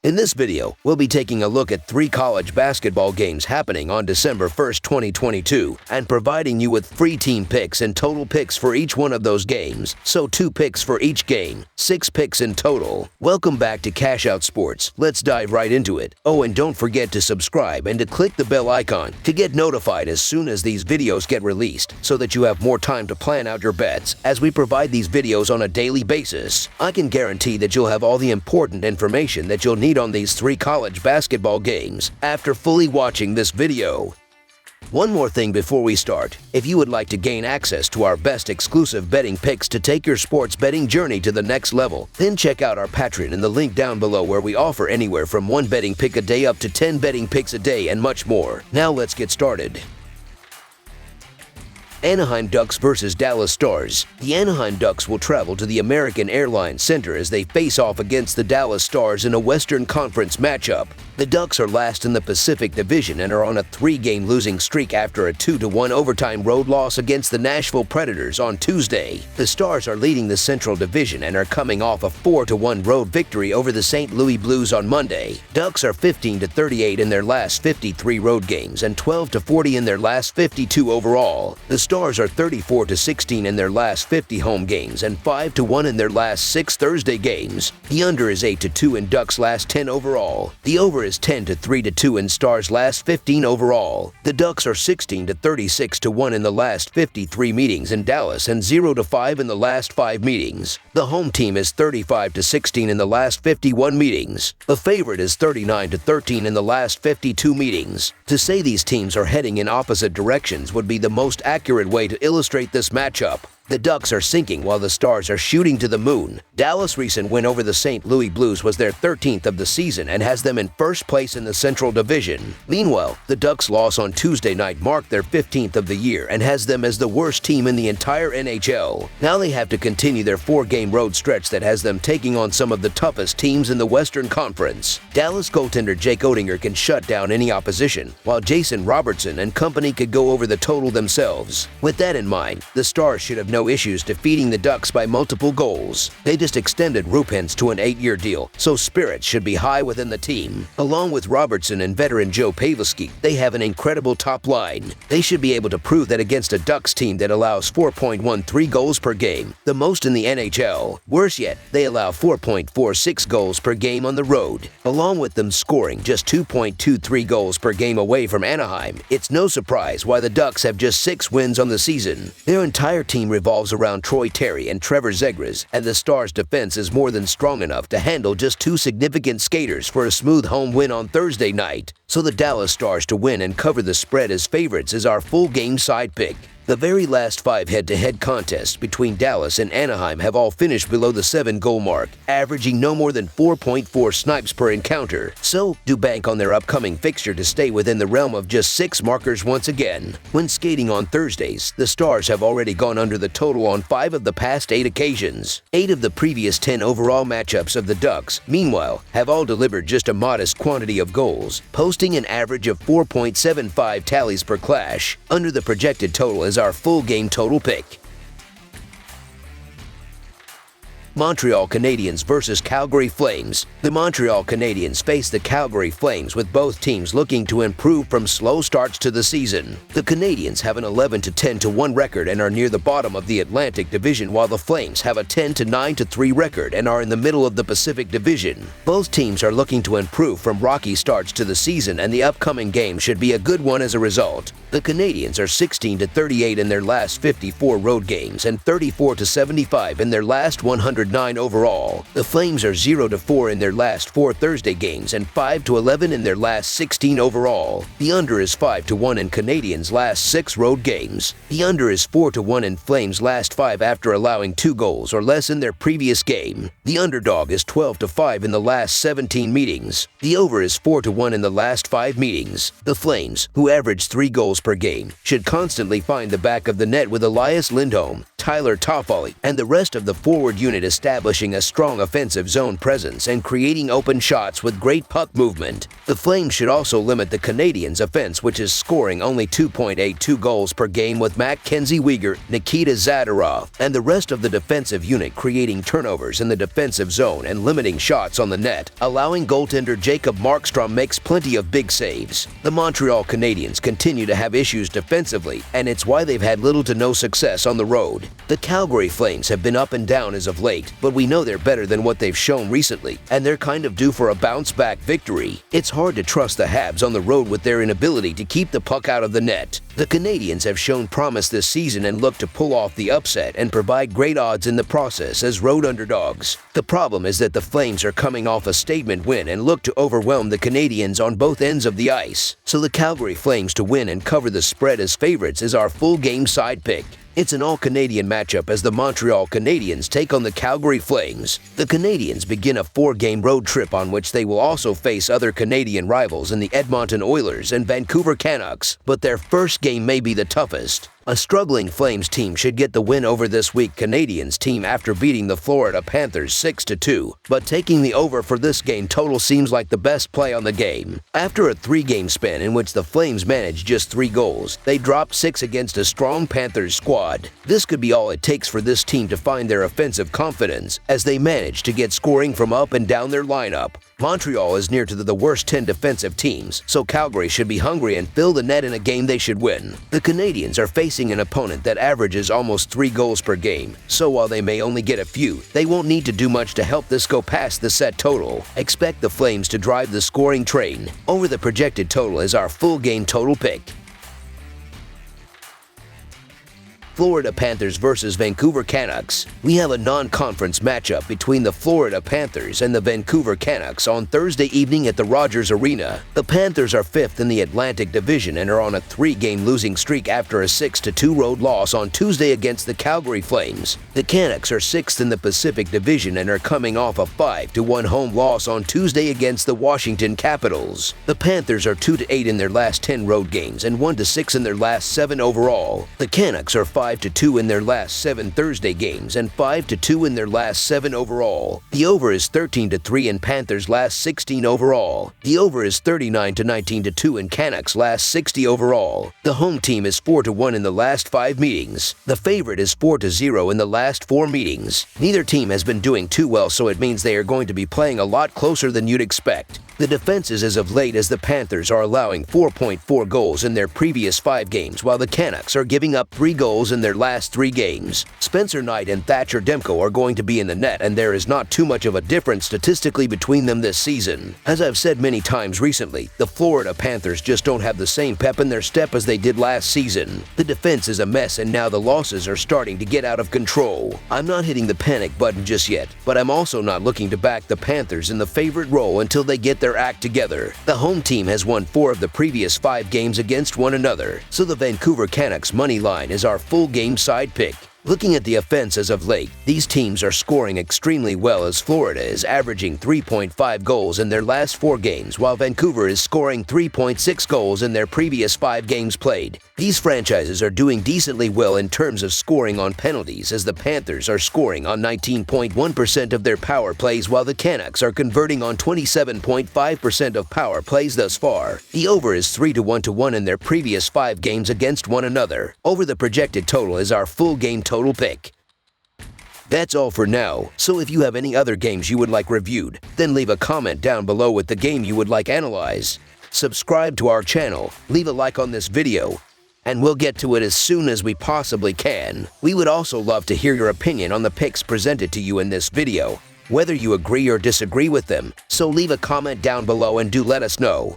In this video, we'll be taking a look at 3 college basketball games happening on December 1st, 2022, and providing you with free team picks and total picks for each one of those games. So 2 picks for each game, 6 picks in total. Welcome back to Cash Out Sports. Let's dive right into it. Oh, and don't forget to subscribe and to click the bell icon to get notified as soon as these videos get released, so that you have more time to plan out your bets as we provide these videos on a daily basis. I can guarantee that you'll have all the important information that you'll need on these 3 college basketball games after fully watching this video. One more thing before we start. If you would like to gain access to our best exclusive betting picks to take your sports betting journey to the next level, then check out our Patreon in the link down below, where we offer anywhere from 1 betting pick a day up to 10 betting picks a day and much more. Now let's get started. Anaheim Ducks versus Dallas Stars. The Anaheim Ducks will travel to the American Airlines Center as they face off against the Dallas Stars in a Western Conference matchup. The Ducks are last in the Pacific Division and are on a 3-game losing streak after a 2-1 overtime road loss against the Nashville Predators on Tuesday. The Stars are leading the Central Division and are coming off a 4-1 road victory over the St. Louis Blues on Monday. Ducks are 15-38 in their last 53 road games and 12-40 in their last 52 overall. The Stars are 34-16 in their last 50 home games and 5-1 in their last 6 Thursday games. The under is 8-2 in Ducks' last 10 overall. The over is 10-3-2 in Stars' last 15 overall. The Ducks are 16-36-1 in the last 53 meetings in Dallas and 0-5 in the last 5 meetings. The home team is 35-16 in the last 51 meetings. The favorite is 39-13 in the last 52 meetings. To say these teams are heading in opposite directions would be the most accurate way to illustrate this matchup. The Ducks are sinking while the Stars are shooting to the moon. Dallas' recent win over the St. Louis Blues was their 13th of the season and has them in first place in the Central Division. Meanwhile, the Ducks' loss on Tuesday night marked their 15th of the year and has them as the worst team in the entire NHL. Now they have to continue their 4-game road stretch that has them taking on some of the toughest teams in the Western Conference. Dallas goaltender Jake Oettinger can shut down any opposition, while Jason Robertson and company could go over the total themselves. With that in mind, the Stars should have no issues defeating the Ducks by multiple goals. They just extended Rupins to an 8-year deal, so spirits should be high within the team. Along with Robertson and veteran Joe Pavelski, they have an incredible top line. They should be able to prove that against a Ducks team that allows 4.13 goals per game, the most in the NHL. Worse yet, they allow 4.46 goals per game on the road. Along with them scoring just 2.23 goals per game away from Anaheim, it's no surprise why the Ducks have just 6 wins on the season. Their entire team revolves around Troy Terry and Trevor Zegras, and the Stars' defense is more than strong enough to handle just 2 significant skaters for a smooth home win on Thursday night. So the Dallas Stars to win and cover the spread as favorites is our full game side pick. The very last 5 head-to-head contests between Dallas and Anaheim have all finished below the 7-goal mark, averaging no more than 4.4 snipes per encounter. So, do bank on their upcoming fixture to stay within the realm of just 6 markers once again. When skating on Thursdays, the Stars have already gone under the total on 5 of the past 8 occasions. 8 of the previous 10 overall matchups of the Ducks, meanwhile, have all delivered just a modest quantity of goals, posting an average of 4.75 tallies per clash. Under the projected total is our full game total pick. Montreal Canadiens versus Calgary Flames. The Montreal Canadiens face the Calgary Flames, with both teams looking to improve from slow starts to the season. The Canadiens have an 11-10-1 record and are near the bottom of the Atlantic Division, while the Flames have a 10-9-3 record and are in the middle of the Pacific Division. Both teams are looking to improve from rocky starts to the season, and the upcoming game should be a good one as a result. The Canadiens are 16-38 in their last 54 road games and 34-75 in their last 109 overall. The Flames are 0-4 in their last 4 Thursday games and 5-11 in their last 16 overall. The under is 5-1 in Canadiens' last 6 road games. The under is 4-1 in Flames' last 5 after allowing 2 goals or less in their previous game. The underdog is 12-5 in the last 17 meetings. The over is 4-1 in the last 5 meetings. The Flames, who average 3 goals per game, should constantly find the back of the net, with Elias Lindholm, Tyler Toffoli, and the rest of the forward unit establishing a strong offensive zone presence and creating open shots with great puck movement. The Flames should also limit the Canadiens' offense, which is scoring only 2.82 goals per game, with Mackenzie Weegar, Nikita Zadorov, and the rest of the defensive unit creating turnovers in the defensive zone and limiting shots on the net, allowing goaltender Jacob Markstrom makes plenty of big saves. The Montreal Canadiens continue to have issues defensively, and it's why they've had little to no success on the road. The Calgary Flames have been up and down as of late, but we know they're better than what they've shown recently, and they're kind of due for a bounce-back victory. It's hard to trust the Habs on the road with their inability to keep the puck out of the net. The Canadiens have shown promise this season and look to pull off the upset and provide great odds in the process as road underdogs. The problem is that the Flames are coming off a statement win and look to overwhelm the Canadiens on both ends of the ice. So the Calgary Flames to win and cover the spread as favorites is our full game side pick. It's an all-Canadian matchup as the Montreal Canadiens take on the Calgary Flames. The Canadiens begin a 4-game road trip on which they will also face other Canadian rivals in the Edmonton Oilers and Vancouver Canucks, but their first game may be the toughest. A struggling Flames team should get the win over this week Canadiens team after beating the Florida Panthers 6-2, but taking the over for this game total seems like the best play on the game. After a 3-game span in which the Flames managed just 3 goals, they dropped 6 against a strong Panthers squad. This could be all it takes for this team to find their offensive confidence as they manage to get scoring from up and down their lineup. Montreal is near to the worst 10 defensive teams, so Calgary should be hungry and fill the net in a game they should win. The Canadiens are facing an opponent that averages almost 3 goals per game, so while they may only get a few, they won't need to do much to help this go past the set total. Expect the Flames to drive the scoring train. Over the projected total is our full game total pick. Florida Panthers versus Vancouver Canucks. We have a non-conference matchup between the Florida Panthers and the Vancouver Canucks on Thursday evening at the Rogers Arena. The Panthers are 5th in the Atlantic Division and are on a 3-game losing streak after a 6-2 road loss on Tuesday against the Calgary Flames. The Canucks are 6th in the Pacific Division and are coming off a 5-1 home loss on Tuesday against the Washington Capitals. The Panthers are 2-8 in their last 10 road games and 1-6 in their last 7 overall. The Canucks are 5-2 in their last 7 Thursday games and 5-2 in their last 7 overall. The over is 13-3 in Panthers' last 16 overall. The over is 39-19-2 in Canucks' last 60 overall. The home team is 4-1 in the last 5 meetings. The favorite is 4-0 in the last 4 meetings. Neither team has been doing too well, so it means they are going to be playing a lot closer than you'd expect. The defenses as of late as the Panthers are allowing 4.4 goals in their previous 5 games, while the Canucks are giving up 3 goals in their last 3 games. Spencer Knight and Thatcher Demko are going to be in the net, and there is not too much of a difference statistically between them this season. As I've said many times recently, the Florida Panthers just don't have the same pep in their step as they did last season. The defense is a mess, and now the losses are starting to get out of control. I'm not hitting the panic button just yet, but I'm also not looking to back the Panthers in the favorite role until they get their act together. The home team has won 4 of the previous 5 games against one another, so the Vancouver Canucks money line is our full game side pick. Looking at the offense as of late, these teams are scoring extremely well as Florida is averaging 3.5 goals in their last 4 games, while Vancouver is scoring 3.6 goals in their previous 5 games played. These franchises are doing decently well in terms of scoring on penalties, as the Panthers are scoring on 19.1% of their power plays, while the Canucks are converting on 27.5% of power plays thus far. The over is 3-1 in their previous 5 games against one another. Over the projected total is our full game total pick. That's all for now, so if you have any other games you would like reviewed, then leave a comment down below with the game you would like analyzed. Subscribe to our channel, leave a like on this video, and we'll get to it as soon as we possibly can. We would also love to hear your opinion on the picks presented to you in this video, whether you agree or disagree with them, so leave a comment down below and do let us know.